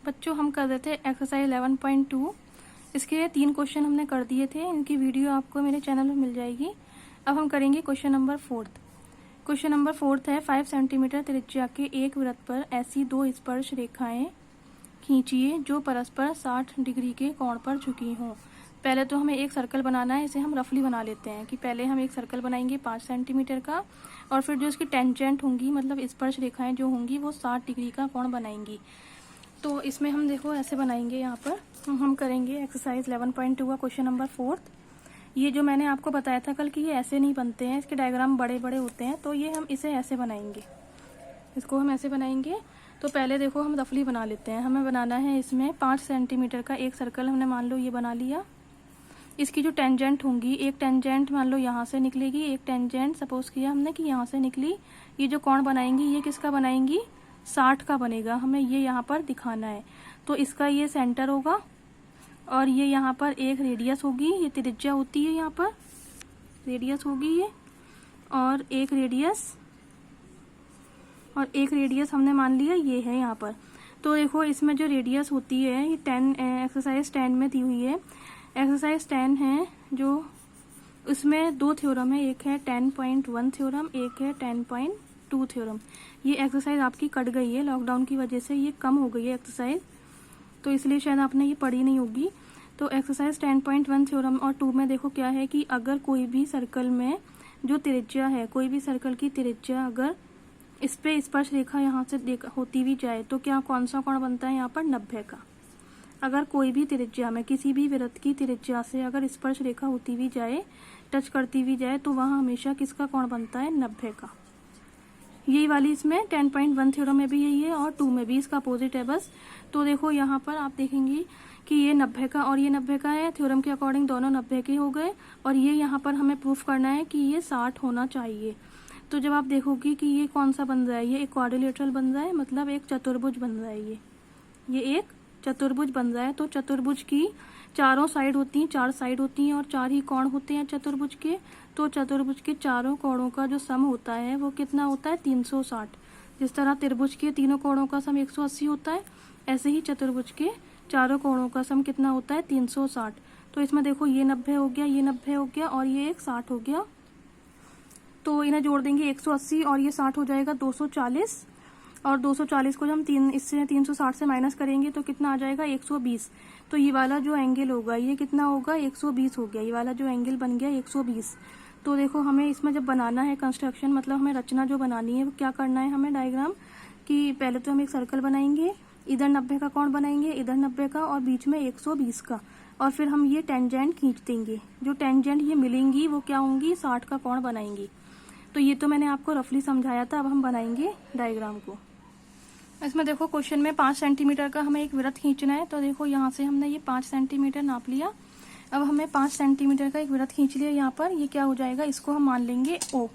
बच्चों हम कर रहे थे एक्सरसाइज 11.2। इसके 3 क्वेश्चन हमने कर दिए थे, इनकी वीडियो आपको मेरे चैनल में मिल जाएगी। अब हम करेंगे क्वेश्चन नंबर 4। क्वेश्चन नंबर 4 है 5 सेंटीमीटर त्रिज्या के एक वृत्त पर ऐसी 2 स्पर्श रेखाएं खींचिए जो परस्पर 60 डिग्री के कोण पर झुकी हों। पहले तो हमें एक सर्कल बनाना है, इसे हम रफली बना लेते हैं कि पहले हम एक सर्कल बनाएंगे 5 सेंटीमीटर का, और फिर जो इसकी टेंजेंट होंगी मतलब स्पर्श रेखाएं जो होंगी वो 60 डिग्री का कोण बनाएंगी। तो इसमें हम देखो ऐसे बनाएंगे। यहाँ पर हम करेंगे एक्सरसाइज 11.2 का क्वेश्चन नंबर 4। ये जो मैंने आपको बताया था कल कि ये ऐसे नहीं बनते हैं, इसके डायग्राम बड़े बड़े होते हैं, तो ये हम इसे ऐसे बनाएंगे, इसको हम ऐसे बनाएंगे। तो पहले देखो हम रफली बना लेते हैं। हमें बनाना है इसमें 5 सेंटीमीटर का एक सर्कल, हमने मान लो ये बना लिया। इसकी जो टेंजेंट होंगी, एक टेंजेंट मान लो यहाँ से निकलेगी, एक टेंजेंट सपोज किया हमने कि यहाँ से निकली। ये जो कोण बनाएंगी ये किसका बनाएंगी, 60 का बनेगा। हमें ये यहाँ पर दिखाना है। तो इसका ये सेंटर होगा और ये यहाँ पर एक रेडियस होगी, ये त्रिज्या होती है, यहाँ पर रेडियस होगी ये, और एक रेडियस हमने मान लिया ये है यहाँ पर। तो देखो इसमें जो रेडियस होती है ये 10 एक्सरसाइज 10 में दी हुई है। एक्सरसाइज 10 है जो इसमें 2 थ्योरम है, एक है 10.1 थ्योरम, एक है 10.2 थ्योरम। ये एक्सरसाइज आपकी कट गई है लॉकडाउन की वजह से, ये कम हो गई है एक्सरसाइज, तो इसलिए शायद आपने ये पढ़ी नहीं होगी। तो एक्सरसाइज 10.1 थ्योरम और 2 में देखो क्या है कि अगर कोई भी सर्कल में जो त्रिज्या है, कोई भी सर्कल की त्रिज्या अगर इस पे स्पर्श रेखा यहाँ से होती भी जाए तो क्या कौन सा कोण बनता है यहाँ पर, 90 का। अगर कोई भी त्रिज्या में किसी भी वृत्त की त्रिज्या से अगर स्पर्श रेखा होती भी जाए, टच करती भी जाए, तो वहाँ हमेशा किसका कोण बनता है, 90 का। यही वाली इसमें 10.1 थ्योरम में भी यही है और 2 में भी इसका अपोजिट है बस। तो देखो यहाँ पर आप देखेंगे कि ये 90 का और ये 90 का है, थ्योरम के अकॉर्डिंग दोनों 90 के हो गए। और ये यहाँ पर हमें प्रूफ करना है कि ये 60 होना चाहिए। तो जब आप देखोगे कि ये कौन सा बन रहा है, ये एक क्वाड्रिलेटरल बन रहा है, मतलब एक चतुर्भुज बन रहा है, ये एक चतुर्भुज बन रहा है। तो चतुर्भुज की चारों साइड होती हैं, 4 साइड होती हैं और 4 ही कोण होते हैं चतुर्भुज के। तो चतुर्भुज के चारों कोणों का जो सम होता है वो कितना होता है, 360। जिस तरह त्रिभुज के तीनों कोणों का सम 180 होता है, ऐसे ही चतुर्भुज के चारों कोणों का सम कितना होता है, 360। तो इसमें देखो ये 90 हो गया, ये 90 हो गया और ये एक 60 हो गया। तो इन्हें जोड़ देंगे 180 और ये 60 हो जाएगा 240। और 240 को जब हम इससे 360 से माइनस करेंगे तो कितना आ जाएगा, 120। तो ये वाला जो एंगल होगा ये कितना होगा, 120 हो गया। ये वाला जो एंगल बन गया 120। तो देखो हमें इसमें जब बनाना है कंस्ट्रक्शन, मतलब हमें रचना जो बनानी है वो क्या करना है, हमें डायग्राम कि पहले तो हम एक सर्कल बनाएंगे, इधर 90 का कोण बनाएंगे, इधर 90 का और बीच में 120 का, और फिर हम ये टेंजेंट खींच देंगे। जो टेंजेंट ये मिलेंगी वो क्या होंगी, 60 का कोण बनाएंगी। तो ये तो मैंने आपको रफली समझाया था, अब हम बनाएंगे डायग्राम को। इसमें देखो क्वेश्चन में 5 सेंटीमीटर का हमें एक वृत्त खींचना है। तो देखो यहाँ से हमने ये 5 सेंटीमीटर नाप लिया। अब हमें 5 सेंटीमीटर का एक वृत्त खींच लिया यहाँ पर। ये क्या हो जाएगा, इसको हम मान लेंगे O।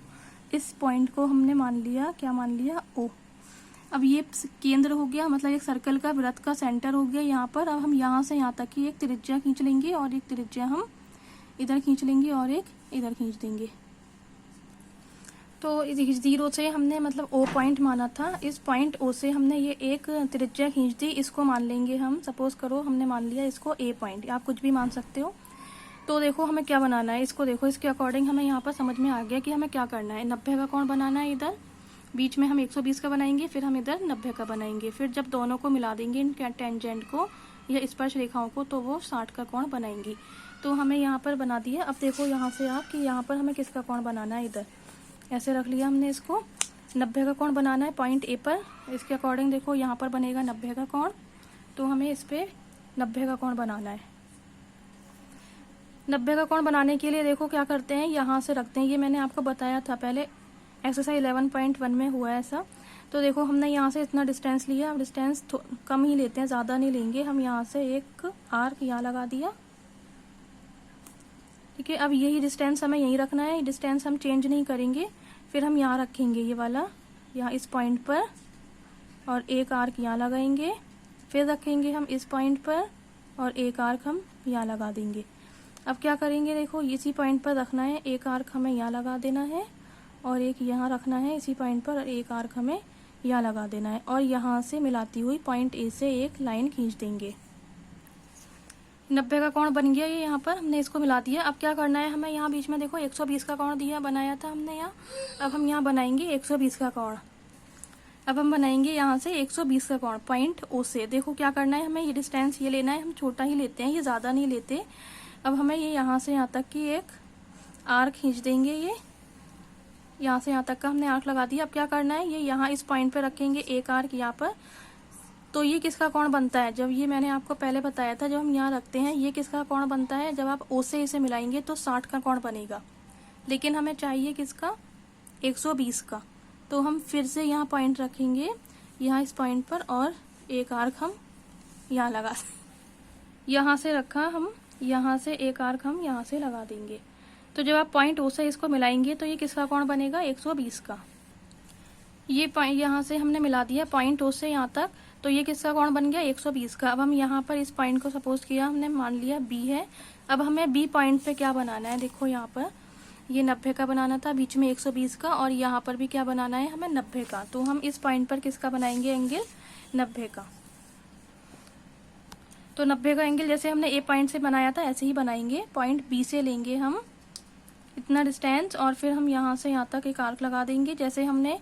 इस पॉइंट को हमने मान लिया, क्या मान लिया, O। अब ये केंद्र हो गया, मतलब एक सर्कल का वृत्त का सेंटर हो गया यहाँ पर। अब हम यहाँ से यहाँ तक की एक त्रिज्या खींच लेंगे और एक त्रिज्या हम इधर खींच लेंगे और एक इधर खींच देंगे। तो 0 से हमने मतलब O पॉइंट माना था, इस पॉइंट O से हमने ये एक त्रिज्या खींच दी, इसको मान लेंगे हम। सपोज करो हमने मान लिया इसको A पॉइंट, आप कुछ भी मान सकते हो। तो देखो हमें क्या बनाना है, इसको देखो, इसके अकॉर्डिंग हमें यहाँ पर समझ में आ गया कि हमें क्या करना है। 90 का कोण बनाना है, इधर बीच में हम 120 का बनाएंगे, फिर हम इधर 90 का बनाएंगे। फिर जब दोनों को मिला देंगे, इन टेंजेंट को या स्पर्श रेखाओं को, तो वो 60 का कोण बनाएंगी। तो हमें यहाँ पर बना दिया। अब देखो यहाँ से आप कि यहाँ पर हमें किसका कोण बनाना है, इधर ऐसे रख लिया हमने इसको। 90 का कोण बनाना है पॉइंट ए पर, इसके अकॉर्डिंग देखो यहाँ पर बनेगा 90 का कोण। तो हमें इस पे 90 का कोण बनाना है। 90 का कोण बनाने के लिए देखो क्या करते हैं, यहाँ से रखते हैं। ये मैंने आपको बताया था पहले, एक्सरसाइज 11.1 में हुआ है ऐसा। तो देखो हमने यहाँ से इतना डिस्टेंस लिया, अब डिस्टेंस कम ही लेते हैं, ज़्यादा नहीं लेंगे। हम यहाँ से एक आर्क यहाँ लगा दिया, ठीक है। अब यही डिस्टेंस हमें यहीं रखना है, डिस्टेंस हम चेंज नहीं करेंगे। फिर हम यहाँ रखेंगे ये वाला, यहाँ इस पॉइंट पर, और एक आर्क यहाँ लगाएंगे। फिर रखेंगे हम इस पॉइंट पर और एक आर्क हम यहाँ लगा देंगे। अब क्या करेंगे, देखो इसी पॉइंट पर रखना है, एक आर्क हमें यहाँ लगा देना है और एक यहाँ रखना है इसी पॉइंट पर, और एक आर्क हमें यहाँ लगा देना है और यहाँ से मिलाती हुई पॉइंट ए से एक लाइन खींच देंगे। 90 का कोण बन गया ये, यहाँ पर हमने इसको मिला दिया। अब क्या करना है हमें, यहाँ बीच में देखो 120 का कोण दिया बनाया था हमने यहाँ। अब हम यहाँ बनाएंगे 120 का कोण। अब हम बनाएंगे यहाँ से 120 का कोण पॉइंट ओ से। देखो क्या करना है हमें, ये डिस्टेंस ये लेना है, हम छोटा ही लेते हैं, ये ज़्यादा नहीं लेते। अब हमें ये यहाँ से यहाँ तक की एक आर्क खींच देंगे। ये यहाँ से यहाँ तक का हमने आर्क लगा दिया। अब क्या करना है, ये यहाँ इस पॉइंट पे रखेंगे एक आर्क यहाँ पर। तो ये किसका कोण बनता है, जब ये मैंने आपको पहले बताया था, जब हम यहाँ रखते हैं ये किसका कोण बनता है, जब आप ओ से इसे मिलाएंगे तो 60 का कोण बनेगा। लेकिन हमें चाहिए किसका, 120 का। तो हम फिर से यहाँ पॉइंट रखेंगे, यहाँ इस पॉइंट पर, और एक आर्क हम यहाँ लगा, यहाँ से रखा हम, यहाँ से एक आर्क हम यहाँ से लगा देंगे। तो जब आप पॉइंट ओ से इसको मिलाएंगे तो ये किसका कोण बनेगा, 120 का। ये यहाँ से हमने मिला दिया पॉइंट ओ से यहाँ तक, तो ये किसका कोण बन गया, 120 का। अब हम यहाँ पर इस पॉइंट को सपोज किया हमने, मान लिया बी है। अब हमें बी पॉइंट पे क्या बनाना है, देखो यहाँ पर ये 90 का बनाना था, बीच में 120 का, और यहाँ पर भी क्या बनाना है हमें, 90 का। तो हम इस पॉइंट पर किसका बनाएंगे, एंगल 90 का। तो 90 का एंगल जैसे हमने ए पॉइंट से बनाया था ऐसे ही बनाएंगे। पॉइंट बी से लेंगे हम इतना डिस्टेंस, और फिर हम यहाँ से यहाँ तक एक आर्क लगा देंगे। जैसे हमने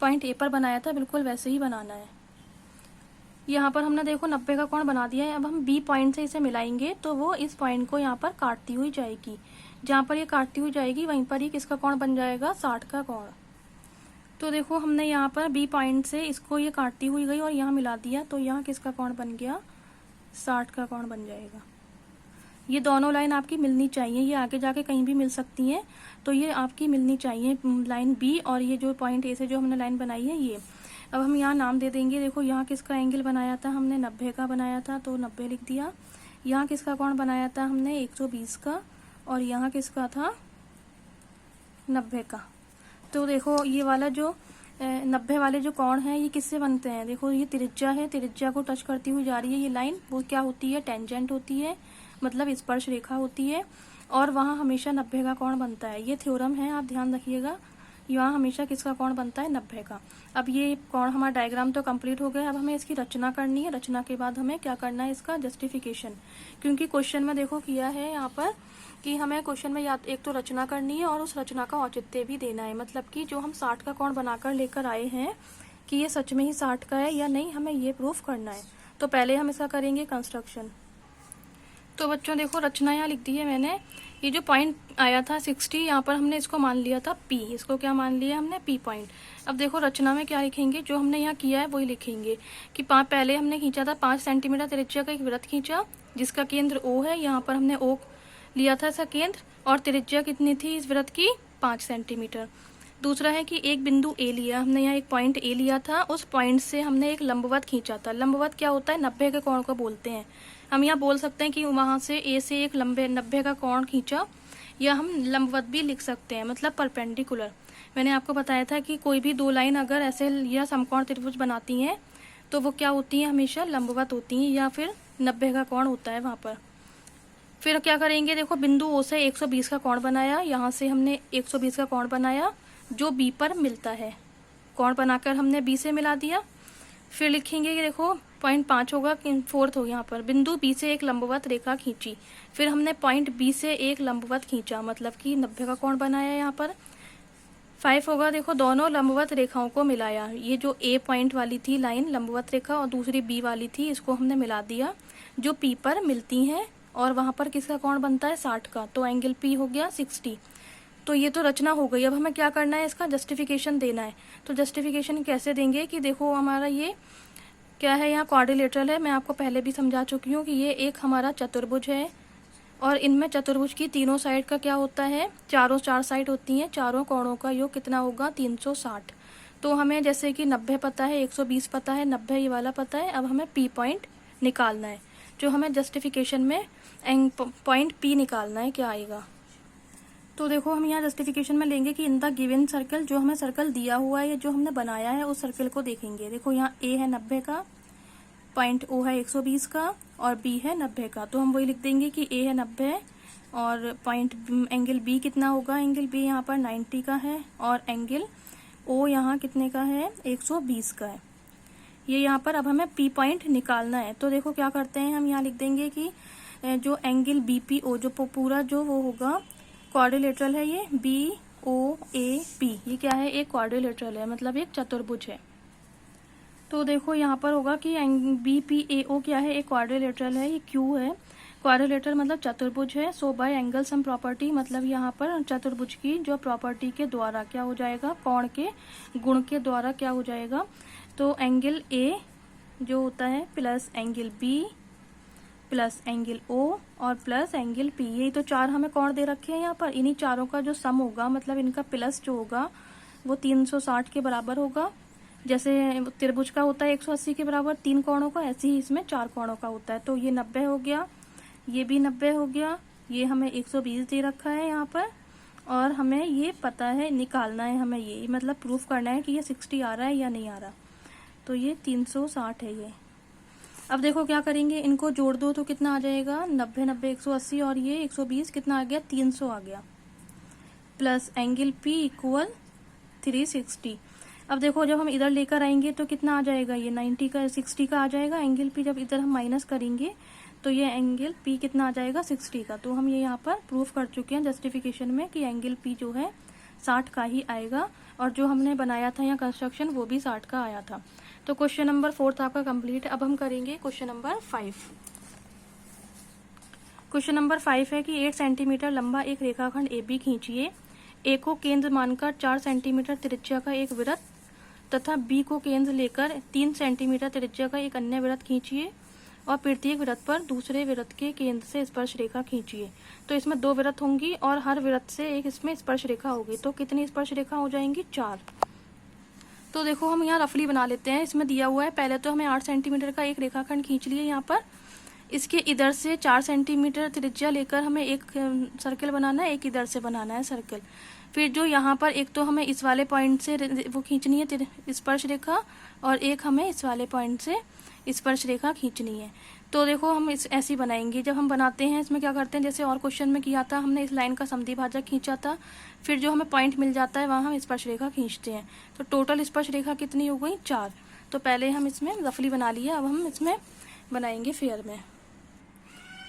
पॉइंट ए पर बनाया था बिल्कुल वैसे ही बनाना है। यहाँ पर हमने देखो 90 का कोण बना दिया है। अब हम बी पॉइंट से इसे मिलाएंगे तो वो इस पॉइंट को यहाँ पर काटती हुई जाएगी। जहाँ पर ये काटती हुई जाएगी वहीं पर ही किसका कोण बन जाएगा, 60 का कोण। तो देखो हमने यहाँ पर बी पॉइंट से इसको ये काटती हुई गई और यहाँ मिला दिया, तो यहाँ किसका कोण बन गया, 60 का कोण बन जाएगा। ये दोनों लाइन आपकी मिलनी चाहिए, ये आगे जाके कहीं भी मिल सकती हैं, तो ये आपकी मिलनी चाहिए लाइन बी और ये जो पॉइंट ए से जो हमने लाइन बनाई है ये। अब हम यहाँ नाम दे देंगे। देखो यहाँ किसका एंगल बनाया था हमने, 90 का बनाया था, तो 90 लिख दिया। यहाँ किसका कोण बनाया था हमने, 120 का, और यहाँ किसका था, 90 का। तो देखो ये वाला जो 90 वाले जो कोण हैं ये किससे बनते हैं, देखो ये त्रिज्या है, त्रिज्या को टच करती हुई जा रही है ये लाइन, वो क्या होती है, टेंजेंट होती है, मतलब स्पर्श रेखा होती है, और वहाँ हमेशा 90 का कोण बनता है। ये थ्योरम है, आप ध्यान रखिएगा। यहाँ हमेशा किसका कोण बनता है, 90 का। अब ये कोण हमारा डायग्राम तो कंप्लीट हो गया। अब हमें इसकी रचना करनी है। रचना के बाद हमें क्या करना है, इसका जस्टिफिकेशन। क्योंकि क्वेश्चन में देखो किया है यहाँ पर कि हमें क्वेश्चन में या एक तो रचना करनी है और उस रचना का औचित्य भी देना है। मतलब कि जो हम 60 का कोण बनाकर लेकर आए हैं कि ये सच में ही 60 का है या नहीं, हमें ये प्रूफ करना है। तो पहले हम इसका करेंगे कंस्ट्रक्शन। तो बच्चों देखो रचना यहाँ लिख दी है मैंने। ये जो पॉइंट आया था 60, यहाँ पर हमने इसको मान लिया था P। इसको क्या मान लिया हमने, P पॉइंट। अब देखो रचना में क्या लिखेंगे, जो हमने यहाँ किया है वही लिखेंगे कि पहले हमने खींचा था 5 सेंटीमीटर त्रिज्या का एक वृत्त खींचा जिसका केंद्र O है। यहाँ पर हमने O लिया था इसका केंद्र, और त्रिज्या कितनी थी इस वृत्त की, 5 सेंटीमीटर। दूसरा है कि एक बिंदु A लिया हमने, यहाँ एक पॉइंट A लिया था, उस पॉइंट से हमने एक लंबवत खींचा था। लंबवत क्या होता है, 90 के कोण को बोलते हैं। हम यहाँ बोल सकते हैं कि वहाँ से A से एक 90 का कोण खींचा, या हम लंबवत भी लिख सकते हैं, मतलब परपेंडिकुलर। मैंने आपको बताया था कि कोई भी दो लाइन अगर ऐसे या समकोण त्रिभुज बनाती हैं तो वो क्या होती हैं, हमेशा लंबवत होती हैं, या फिर 90 का कोण होता है वहाँ पर। फिर क्या करेंगे, देखो बिंदु O से 120 का कोण बनाया, यहाँ से हमने 120 का कोण बनाया जो B पर मिलता है। कोण बनाकर हमने B से मिला दिया। फिर लिखेंगे कि देखो पॉइंट 5 होगा, 4th हो यहाँ पर बिंदु B से एक लंबवत रेखा खींची। फिर हमने पॉइंट B से एक लंबवत खींचा, मतलब कि 90 का कोण बनाया। यहाँ पर 5 होगा, देखो दोनों लंबवत रेखाओं को मिलाया। ये जो A पॉइंट वाली थी लाइन लंबवत रेखा और दूसरी B वाली थी, इसको हमने मिला दिया जो P पर मिलती हैं, और वहाँ पर किसका कोण बनता है, 60 का। तो एंगल P हो गया 60। तो ये तो रचना हो गई। अब हमें क्या करना है, इसका जस्टिफिकेशन देना है। तो जस्टिफिकेशन कैसे देंगे कि देखो हमारा ये क्या है, यहाँ क्वाड्रिलेटरल है। मैं आपको पहले भी समझा चुकी हूँ कि ये एक हमारा चतुर्भुज है, और इनमें चतुर्भुज की तीनों साइड का क्या होता है, चारों 4 साइड होती हैं, चारों कोणों का योग कितना होगा, 360। तो हमें जैसे कि 90 पता है, 120 पता है, 90 ये वाला पता है। अब हमें P पॉइंट निकालना है, जो हमें जस्टिफिकेशन में पॉइंट P निकालना है, क्या आएगा। तो देखो हम यहाँ जस्टिफिकेशन में लेंगे कि इन द गिवन सर्कल, जो हमें सर्कल दिया हुआ है, जो हमने बनाया है उस सर्कल को देखेंगे। देखो यहाँ A है 90 का, पॉइंट O है 120 का, और B है 90 का। तो हम वही लिख देंगे कि A है 90 और पॉइंट एंगल B कितना होगा, एंगल B यहाँ पर 90 का है, और एंगल ओ यहाँ कितने का है, 120 का है। ये यहाँ पर अब हमें पी पॉइंट निकालना है। तो देखो क्या करते हैं, हम यहाँ लिख देंगे कि जो एंगल BPO जो पूरा जो वो होगा क्वाड्रिलेटरल है, ये BOAP, ये क्या है, एक क्वाड्रिलेटरल है, मतलब एक चतुर्भुज है। तो देखो यहाँ पर होगा कि BPAO क्या है, एक क्वाड्रिलेटरल है, ये Q है। क्वाड्रिलेटरल मतलब चतुर्भुज है। सो बाय एंगल सम प्रॉपर्टी, मतलब यहाँ पर चतुर्भुज की जो प्रॉपर्टी के द्वारा क्या हो जाएगा, कोण के गुण के द्वारा क्या हो जाएगा, तो एंगल A जो होता है plus angle B plus angle O और प्लस एंगल P, यही तो चार हमें कोण दे रखे हैं यहाँ पर। इन्हीं चारों का जो सम होगा, मतलब इनका प्लस जो होगा वो 360 के बराबर होगा। जैसे त्रिभुज का होता है 180 के बराबर 3 कोणों का, ऐसे ही इसमें 4 कोणों का होता है। तो ये 90 हो गया, ये भी 90 हो गया, ये हमें 120 दे रखा है यहाँ पर, और हमें ये पता है, निकालना है हमें, ये मतलब प्रूफ करना है कि ये 60 आ रहा है या नहीं आ रहा। तो ये 360 है ये। अब देखो क्या करेंगे, इनको जोड़ दो तो कितना आ जाएगा, 90 90 180 और ये 120 कितना आ गया, 300 आ गया, प्लस एंगल P इक्वल 360। अब देखो जब हम इधर लेकर आएंगे तो कितना आ जाएगा, ये 90 का 60 का आ जाएगा एंगल P। जब इधर हम माइनस करेंगे तो ये एंगल P कितना आ जाएगा, 60 का। तो हम ये यहाँ पर प्रूफ कर चुके हैं जस्टिफिकेशन में कि एंगल P जो है 60 का ही आएगा, और जो हमने बनाया था यहाँ कंस्ट्रक्शन वो भी 60 का आया था। तो क्वेश्चन नंबर 4 आपका कंप्लीट है। अब हम करेंगे क्वेश्चन नंबर 5। क्वेश्चन नंबर 5 है कि 8 सेंटीमीटर लंबा एक रेखाखंड AB खींचिए। A को केंद्र मानकर 4 सेंटीमीटर त्रिज्या का एक वृत्त तथा B को केंद्र लेकर 3 सेंटीमीटर त्रिज्या का एक अन्य वृत्त खींचिए, और प्रत्येक वृत्त पर दूसरे वृत्त के केंद्र से स्पर्श रेखा खींचिए। तो इसमें 2 वृत्त होंगी और हर वृत्त से एक इसमें स्पर्श रेखा होगी। तो कितनी स्पर्श रेखा हो जाएंगी, 4। तो देखो हम यहाँ रफली बना लेते हैं। इसमें दिया हुआ है, पहले तो हमें 8 सेंटीमीटर का एक रेखाखंड खींच लिए यहाँ पर। इसके इधर से 4 सेंटीमीटर त्रिज्या लेकर हमें एक सर्कल बनाना है, एक इधर से बनाना है सर्कल। फिर जो यहाँ पर एक तो हमें इस वाले पॉइंट से वो खींचनी है स्पर्श रेखा, और एक हमें इस वाले पॉइंट से स्पर्श रेखा खींचनी है। तो देखो हम इस ऐसी बनाएंगे। जब हम बनाते हैं इसमें क्या करते हैं, जैसे और क्वेश्चन में किया था, हमने इस लाइन का समद्विभाजक खींचा था, फिर जो हमें पॉइंट मिल जाता है वहाँ हम स्पर्श रेखा खींचते हैं। तो टोटल स्पर्श रेखा कितनी हो गई, 4। तो पहले हम इसमें रफली बना लिया, अब हम इसमें बनाएंगे फेयर में।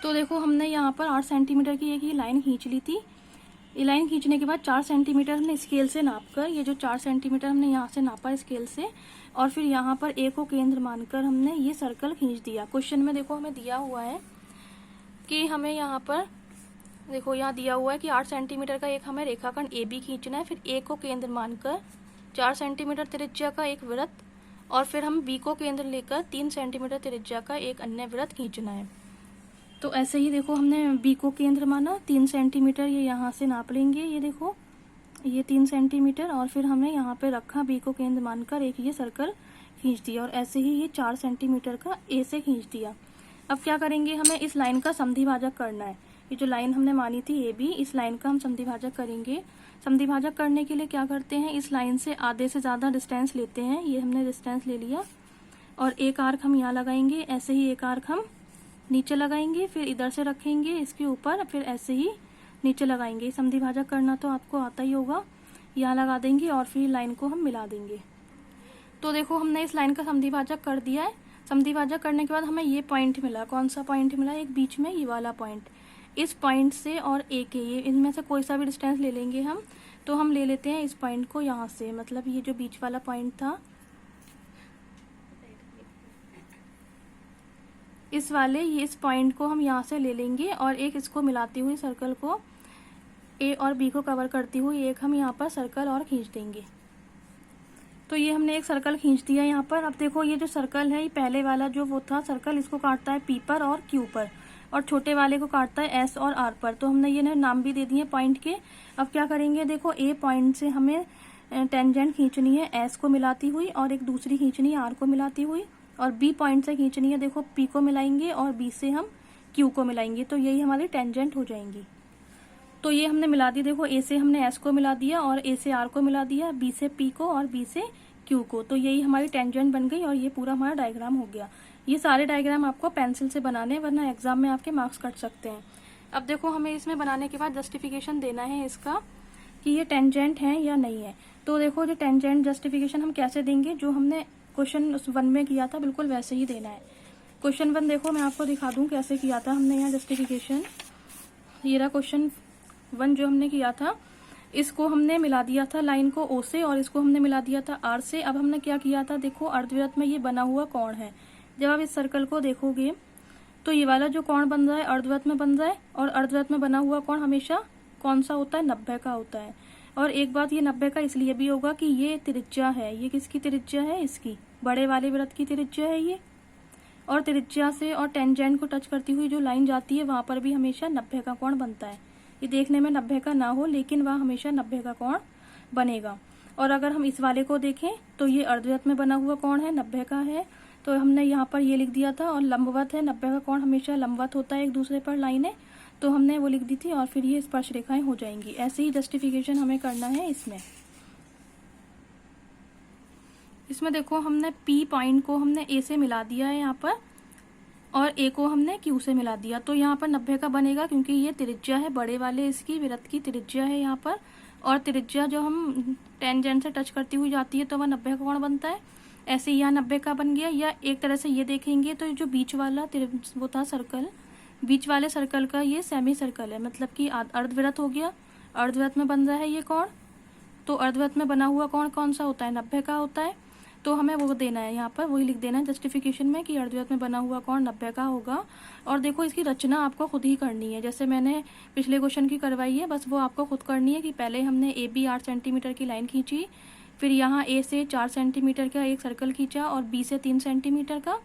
तो देखो हमने यहाँ पर 8 सेंटीमीटर की एक ही लाइन खींच ली थी। ये लाइन खींचने के बाद 4 सेंटीमीटर हमने स्केल से नापकर, ये जो 4 सेंटीमीटर हमने यहाँ से नापा स्केल से, और फिर यहाँ पर A को केंद्र मानकर हमने ये सर्कल खींच दिया। क्वेश्चन में देखो हमें दिया हुआ है कि हमें यहाँ पर देखो यहाँ दिया हुआ है कि 8 सेंटीमीटर का एक हमें रेखाखंड AB खींचना है, फिर A को केंद्र मानकर 4 सेंटीमीटर त्रिज्या का एक वृत्त, और फिर हम B को केंद्र लेकर 3 सेंटीमीटर त्रिज्या का एक अन्य वृत्त खींचना है। तो ऐसे ही देखो हमने B को केंद्र माना 3 सेंटीमीटर, ये यहाँ से नाप लेंगे, ये देखो ये 3 सेंटीमीटर, और फिर हमने यहाँ पे रखा B को केंद्र मानकर एक ये सर्कल खींच दिया, और ऐसे ही ये 4 सेंटीमीटर का A से खींच दिया। अब क्या करेंगे, हमें इस लाइन का समद्विभाजक करना है। ये जो लाइन हमने मानी थी AB, इस लाइन का हम समद्विभाजक करेंगे। समद्विभाजक करने के लिए क्या करते हैं, इस लाइन से आधे से ज़्यादा डिस्टेंस लेते हैं। ये हमने डिस्टेंस ले लिया, और एक आर्क हम यहाँ लगाएंगे, ऐसे ही एक आर्क हम नीचे लगाएंगे, फिर इधर से रखेंगे इसके ऊपर, फिर ऐसे ही नीचे लगाएंगे। समद्विभाजक करना तो आपको आता ही होगा। यहाँ लगा देंगे और फिर लाइन को हम मिला देंगे। तो देखो हमने इस लाइन का समद्विभाजक कर दिया है। समद्विभाजक करने के बाद हमें ये पॉइंट मिला। कौन सा पॉइंट मिला, एक बीच में ये वाला पॉइंट। इस पॉइंट से और A के, ये इनमें से कोई सा भी डिस्टेंस ले लेंगे हम। तो हम ले लेते हैं इस पॉइंट को यहाँ से, मतलब ये जो बीच वाला पॉइंट था, इस वाले इस पॉइंट को हम यहाँ से ले लेंगे, और एक इसको मिलाती हुई सर्कल को A और B को कवर करती हुई एक हम यहाँ पर सर्कल और खींच देंगे। तो ये हमने एक सर्कल खींच दिया यहाँ पर। अब देखो ये जो सर्कल है, ये पहले वाला जो वो था सर्कल, इसको काटता है P पर और Q पर, और छोटे वाले को काटता है S और R पर। तो हमने ये नाम भी दे दिए पॉइंट के। अब क्या करेंगे, देखो A पॉइंट से हमें टेंजेंट खींचनी है S को मिलाती हुई, और एक दूसरी खींचनी है R को मिलाती हुई, और B पॉइंट से खींचनी है देखो P को मिलाएंगे, और B से हम Q को मिलाएंगे। तो यही हमारी टेंजेंट हो जाएंगी। तो ये हमने मिला दी, देखो A से हमने S को मिला दिया, और A से R को मिला दिया, B से P को और B से Q को। तो यही हमारी टेंजेंट बन गई, और ये पूरा हमारा डायग्राम हो गया। ये सारे डायग्राम आपको पेंसिल से बनाने, वरना एग्जाम में आपके मार्क्स कट सकते हैं। अब देखो हमें इसमें बनाने के बाद जस्टिफिकेशन देना है इसका। कि ये टेंजेंट है या नहीं है। तो देखो जो टेंजेंट जस्टिफिकेशन हम कैसे देंगे, जो हमने क्वेश्चन 1 में किया था बिल्कुल वैसे ही देना है। क्वेश्चन 1 देखो मैं आपको दिखा दूं कैसे किया था हमने यहाँ जस्टिफिकेशन। ये रहा क्वेश्चन 1 जो हमने किया था, इसको हमने मिला दिया था लाइन को ओ से और इसको हमने मिला दिया था आर से। अब हमने क्या किया था, देखो अर्धवृत्त में ये बना हुआ कोण है। जब आप इस सर्कल को देखोगे तो ये वाला जो कोण बन रहा है अर्धवृत्त में बन रहा है, और अर्धवृत्त में बना हुआ कोण हमेशा कौन सा होता है, 90 का होता है। और एक बात, ये 90 का इसलिए भी होगा कि ये त्रिज्या है। ये किसकी त्रिज्या है, इसकी, बड़े वाले वृत्त की त्रिज्या है ये। और त्रिज्या से और टेंजेंट को टच करती हुई जो लाइन जाती है वहां पर भी हमेशा 90 का कोण बनता है। ये देखने में 90 का ना हो लेकिन वह हमेशा 90 का कोण बनेगा। और अगर हम इस वाले को देखें तो ये अर्धवृत्त में बना हुआ कोण है, 90 का है, तो हमने यहाँ पर ये लिख दिया था। और लंबवत है, 90 का कोण हमेशा लंबवत होता है एक दूसरे पर लाइनें, तो हमने वो लिख दी थी। और फिर ये स्पर्श रेखाएं हो जाएंगी। ऐसे ही जस्टिफिकेशन हमें करना है इसमें देखो हमने P पॉइंट को हमने A से मिला दिया है यहाँ पर, और A को हमने Q से मिला दिया। तो यहाँ पर 90 का बनेगा क्योंकि ये त्रिज्या है, बड़े वाले इसकी वृत्त की त्रिज्या है यहाँ पर। और त्रिज्या जो हम टेंजेंट से टच करती हुई जाती है तो वह 90 का कोण बनता है। ऐसे यहाँ 90 का बन गया। या एक तरह से ये देखेंगे तो जो बीच वाला वो था सर्कल, बीच वाले सर्कल का ये सेमी सर्कल है, मतलब कि अर्धवृत्त हो गया। अर्धवृत्त में बन रहा है ये कोण, तो अर्धवृत्त में बना हुआ कोण कौन सा होता है, 90 का होता है। तो हमें वो देना है यहाँ पर, वही लिख देना है जस्टिफिकेशन में कि अर्धवृत्त में बना हुआ कोण 90 का होगा। और देखो इसकी रचना आपको खुद ही करनी है, जैसे मैंने पिछले क्वेश्चन की करवाई है, बस वो आपको खुद करनी है। कि पहले हमने ए बी 8 सेंटीमीटर की लाइन खींची, फिर यहाँ ए से 4 सेंटीमीटर का एक सर्कल खींचा और बी से 3 सेंटीमीटर का,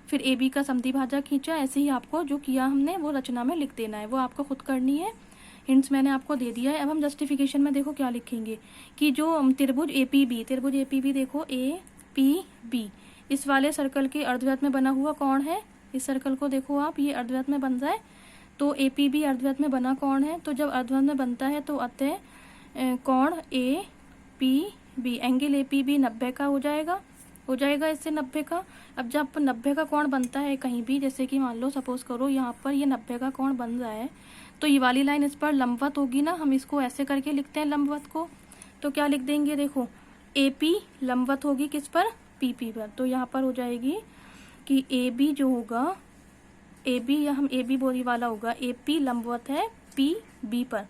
फिर ए बी का समद्विभाजक खींचा। ऐसे ही आपको जो किया हमने वो रचना में लिख देना है, वो आपको खुद करनी है। हिंट्स मैंने आपको दे दिया है। अब हम जस्टिफिकेशन में देखो क्या लिखेंगे कि जो त्रिभुज एपीबी देखो APB इस वाले सर्कल के अर्धवृत्त में बना हुआ कोण है। इस सर्कल को देखो आप, ये अर्धवृत्त में बन रहा है, तो APB अर्धवृत्त में बना कोण है। तो जब अर्धवृत्त में बनता है तो अतः कोण APB, एंगल APB 90 का हो जाएगा इससे 90 का। अब जब 90 का कोण बनता है कहीं भी, जैसे कि मान लो सपोज करो यहाँ पर ये 90 का कोण बन रहा है, तो ये वाली लाइन इस पर लंबवत होगी ना। हम इसको ऐसे करके लिखते हैं लंबवत को, तो क्या लिख देंगे, देखो AP लंबवत होगी किस पर, PP पर। तो यहाँ पर हो जाएगी कि AB जो होगा, AB या हम AB बोरी वाला होगा, AP लंबवत है PB पर,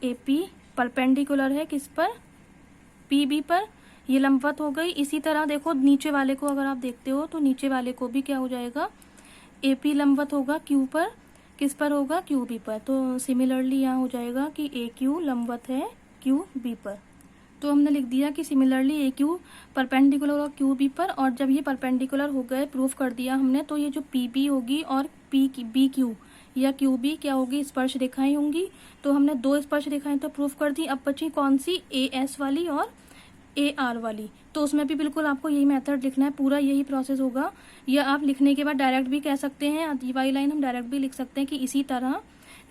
AP परपेंडिकुलर है किस पर, PB पर, ये लंबवत हो गई। इसी तरह देखो नीचे वाले को अगर आप देखते हो तो नीचे वाले को भी क्या हो जाएगा, AP लंबवत होगा Q पर, किस पर होगा, QB पर। तो सिमिलरली यहाँ हो जाएगा कि AQ लंबवत है QB पर। तो हमने लिख दिया कि सिमिलरली AQ परपेंडिकुलर होगा QB पर। और जब ये परपेंडिकुलर हो गए, प्रूफ कर दिया हमने, तो ये जो PB होगी और BQ या QB क्या होगी, स्पर्श रेखाएं होंगी। तो हमने 2 स्पर्श रेखाएं तो प्रूफ कर दी। अब बची कौन सी, AS वाली और AR वाली। तो उसमें भी बिल्कुल आपको यही मेथड लिखना है, पूरा यही प्रोसेस होगा। या आप लिखने के बाद डायरेक्ट भी कह सकते हैं, ये वाली लाइन हम डायरेक्ट भी लिख सकते हैं कि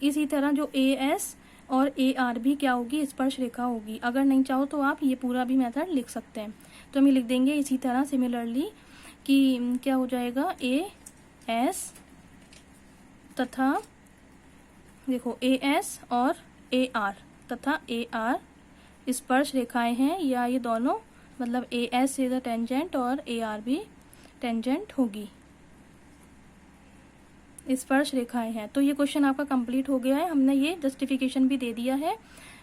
इसी तरह जो AS और AR भी क्या होगी, स्पर्श रेखा होगी। अगर नहीं चाहो तो आप ये पूरा भी मेथड लिख सकते हैं। तो हम ये लिख देंगे इसी तरह सिमिलरली कि क्या हो जाएगा, AS तथा देखो AS और AR तथा AR स्पर्श रेखाएं हैं, या ये दोनों मतलब AS इज अ टेंजेंट और AR भी टेंजेंट होगी, स्पर्श रेखाएं हैं। तो ये क्वेश्चन आपका कंप्लीट हो गया है। हमने ये जस्टिफिकेशन भी दे दिया है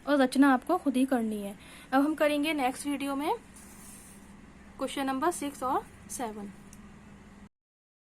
और रचना आपको खुद ही करनी है। अब हम करेंगे नेक्स्ट वीडियो में क्वेश्चन नंबर 6 और 7।